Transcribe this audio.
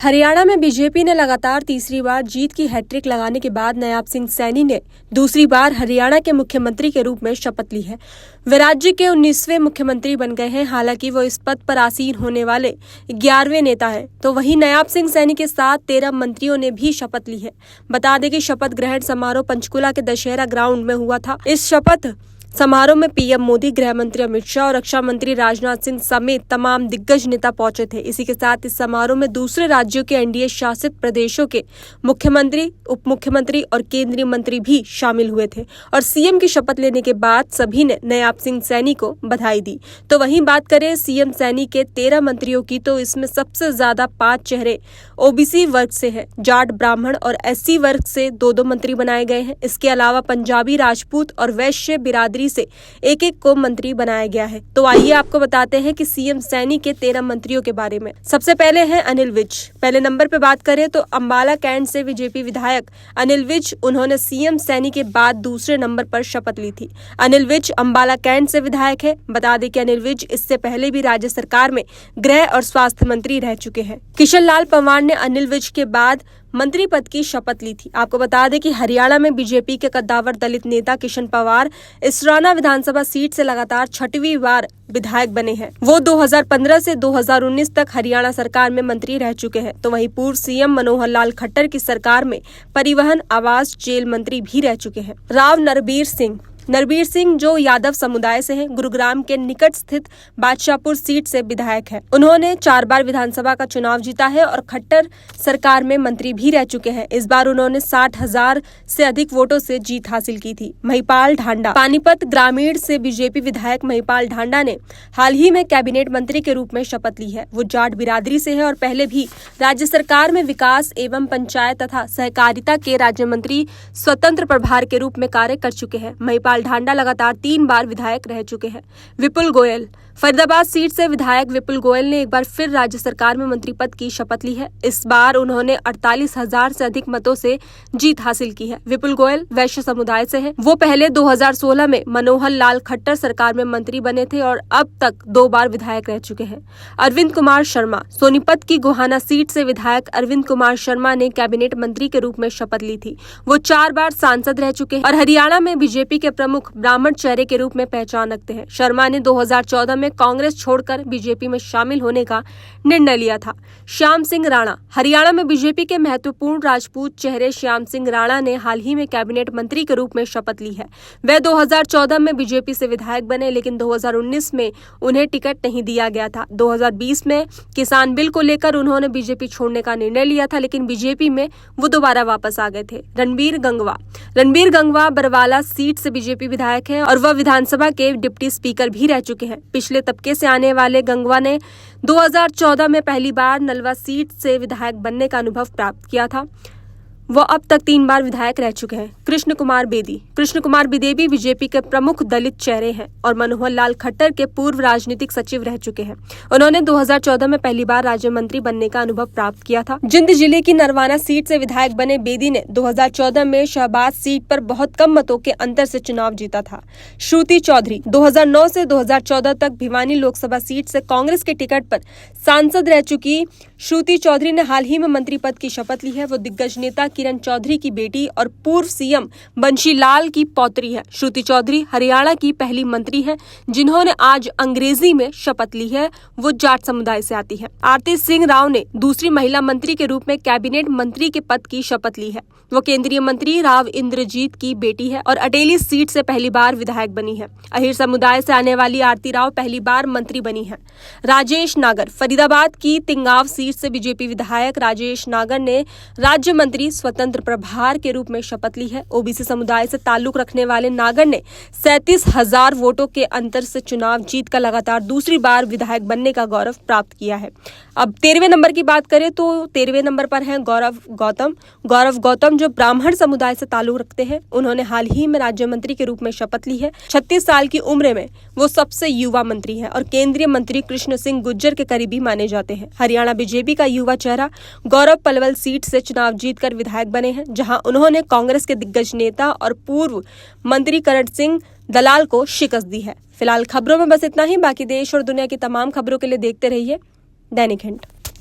हरियाणा में बीजेपी ने लगातार तीसरी बार जीत की हैट्रिक लगाने के बाद नायब सिंह सैनी ने दूसरी बार हरियाणा के मुख्यमंत्री के रूप में शपथ ली है। वे राज्य के 19वें मुख्यमंत्री बन गए हैं। हालांकि वो इस पद पर आसीन होने वाले 11वें नेता हैं। तो वहीं नायब सिंह सैनी के साथ 13 मंत्रियों ने भी शपथ ली है। बता दें कि शपथ ग्रहण समारोह पंचकुला के दशहरा ग्राउंड में हुआ था। इस शपथ समारोह में पीएम मोदी, गृह मंत्री अमित शाह और रक्षा मंत्री राजनाथ सिंह समेत तमाम दिग्गज नेता पहुंचे थे। इसी के साथ इस समारोह में दूसरे राज्यों के एनडीए शासित प्रदेशों के मुख्यमंत्री, उप मुख्यमंत्री और केंद्रीय मंत्री भी शामिल हुए थे और सीएम की शपथ लेने के बाद सभी ने नायब सिंह सैनी को बधाई दी। तो वहीं बात करें सीएम सैनी के 13 मंत्रियों की, तो इसमें सबसे ज्यादा 5 चेहरे ओबीसी वर्ग से हैं। जाट, ब्राह्मण और एससी वर्ग से 2-2 मंत्री बनाए गए हैं। इसके अलावा पंजाबी, राजपूत और वैश्य बिरादरी से एक-एक को मंत्री बनाया गया है। तो आइए आपको बताते हैं कि सीएम सैनी के 13 मंत्रियों के बारे में। सबसे पहले हैं अनिल विज। पहले नंबर पे बात करें तो अंबाला कैंट से बीजेपी विधायक अनिल विज, उन्होंने सीएम सैनी के बाद दूसरे नंबर पर शपथ ली थी। अनिल विज अंबाला कैंट से विधायक है। बता दें कि अनिल विज इससे पहले भी राज्य सरकार में गृह और स्वास्थ्य मंत्री रह चुके हैं। किशन लाल पंवार ने अनिल विज के बाद मंत्री पद की शपथ ली थी। आपको बता दें कि हरियाणा में बीजेपी के कद्दावर दलित नेता किशन पंवार इसराना विधानसभा सीट से लगातार 6वीं बार विधायक बने हैं। वो 2015 से 2019 तक हरियाणा सरकार में मंत्री रह चुके हैं। तो वहीं पूर्व सीएम मनोहर लाल खट्टर की सरकार में परिवहन, आवास, जेल मंत्री भी रह चुके हैं। राव नरबीर सिंह जो यादव समुदाय से हैं, गुरुग्राम के निकट स्थित बादशाहपुर सीट से विधायक हैं। उन्होंने 4 बार विधानसभा का चुनाव जीता है और खट्टर सरकार में मंत्री भी रह चुके हैं। इस बार उन्होंने 60,000 से अधिक वोटों से जीत हासिल की थी। महिपाल ढांडा, पानीपत ग्रामीण से बीजेपी विधायक महिपाल ढांडा ने हाल ही में कैबिनेट मंत्री के रूप में शपथ ली है। वो जाट बिरादरी से है और पहले भी राज्य सरकार में विकास एवं पंचायत तथा सहकारिता के राज्य मंत्री स्वतंत्र प्रभार के रूप में कार्य कर चुके हैं। महिपाल ढांडा लगातार 3 बार विधायक रह चुके हैं। विपुल गोयल, फरीदाबाद सीट से विधायक विपुल गोयल ने एक बार फिर राज्य सरकार में मंत्री पद की शपथ ली है। इस बार उन्होंने 48,000 से अधिक मतों से जीत हासिल की है। विपुल गोयल वैश्य समुदाय से हैं। वो पहले 2016 में मनोहर लाल खट्टर सरकार में मंत्री बने थे और अब तक 2 बार विधायक रह चुके हैं। अरविंद कुमार शर्मा, सोनीपत की गोहाना सीट से विधायक अरविंद कुमार शर्मा ने कैबिनेट मंत्री के रूप में शपथ ली थी। वो 4 बार सांसद रह चुके हैं और हरियाणा में बीजेपी के प्रमुख ब्राह्मण चेहरे के रूप में पहचान रखते हैं। शर्मा ने 2014 में कांग्रेस छोड़कर बीजेपी में शामिल होने का निर्णय लिया था। श्याम सिंह राणा, हरियाणा में बीजेपी के महत्वपूर्ण राजपूत चेहरे श्याम सिंह राणा ने हाल ही में कैबिनेट मंत्री के रूप में शपथ ली है। वे 2014 में बीजेपी से विधायक बने, लेकिन 2019 में उन्हें टिकट नहीं दिया गया था। 2020 में किसान बिल को लेकर उन्होंने बीजेपी छोड़ने का निर्णय लिया था, लेकिन बीजेपी में वो दोबारा वापस आ गए थे। रणबीर गंगवा बरवाला सीट से बीजेपी विधायक है और वह विधानसभा के डिप्टी स्पीकर भी रह चुके हैं। पिछले तबके से आने वाले गंगवा ने 2014 में पहली बार नलवा सीट से विधायक बनने का अनुभव प्राप्त किया था। वो अब तक 3 बार विधायक रह चुके हैं। कृष्ण कुमार बेदी भी बीजेपी के प्रमुख दलित चेहरे हैं और मनोहर लाल खट्टर के पूर्व राजनीतिक सचिव रह चुके हैं। उन्होंने 2014 में पहली बार राज्य मंत्री बनने का अनुभव प्राप्त किया था। जिंद जिले की नरवाना सीट से विधायक बने बेदी ने 2014 में शहबाज सीट पर बहुत कम मतों के अंतर से चुनाव जीता था। श्रुति चौधरी, 2009 से 2014 तक भिवानी लोकसभा सीट से कांग्रेस के टिकट पर सांसद रह चुकी श्रुति चौधरी ने हाल ही में मंत्री पद की शपथ ली है। वो दिग्गज नेता किरण चौधरी की बेटी और पूर्व सीएम बंशी लाल की पौत्री है। श्रुति चौधरी हरियाणा की पहली मंत्री हैं जिन्होंने आज अंग्रेजी में शपथ ली है। वो जाट समुदाय से आती है। आरती सिंह राव ने दूसरी महिला मंत्री के रूप में कैबिनेट मंत्री के पद की शपथ ली है। वो केंद्रीय मंत्री राव इंद्रजीत की बेटी है और अटेली सीट से पहली बार विधायक बनी है। अहिर समुदाय से आने वाली आरती राव पहली बार मंत्री बनी है। राजेश नागर, फरीदाबाद की तिंगाव सीट से बीजेपी विधायक राजेश नागर ने राज्य मंत्री स्वतंत्र प्रभार के रूप में शपथ ली है। ओबीसी समुदाय से ताल्लुक रखने वाले नागर ने 37,000 वोटों के अंतर से चुनाव जीतकर लगातार दूसरी बार विधायक बनने का गौरव प्राप्त किया है। अब 13वें नंबर की बात करें तो 13वें नंबर पर हैं गौरव गौतम जो ब्राह्मण समुदाय से ताल्लुक रखते हैं। उन्होंने हाल ही में राज्य मंत्री के रूप में शपथ ली है। 36 साल की उम्र में वो सबसे युवा मंत्री हैं और केंद्रीय मंत्री कृष्ण सिंह गुर्जर के करीबी माने जाते हैं। हरियाणा बीजेपी का युवा चेहरा गौरव पलवल सीट से चुनाव जीतकर विधायक बने हैं, जहां उन्होंने कांग्रेस के दिग्गज नेता और पूर्व मंत्री करण सिंह दलाल को शिकस्त दी है। फिलहाल खबरों में बस इतना ही। बाकी देश और दुनिया की तमाम खबरों के लिए देखते रहिए दैनिक हिंट।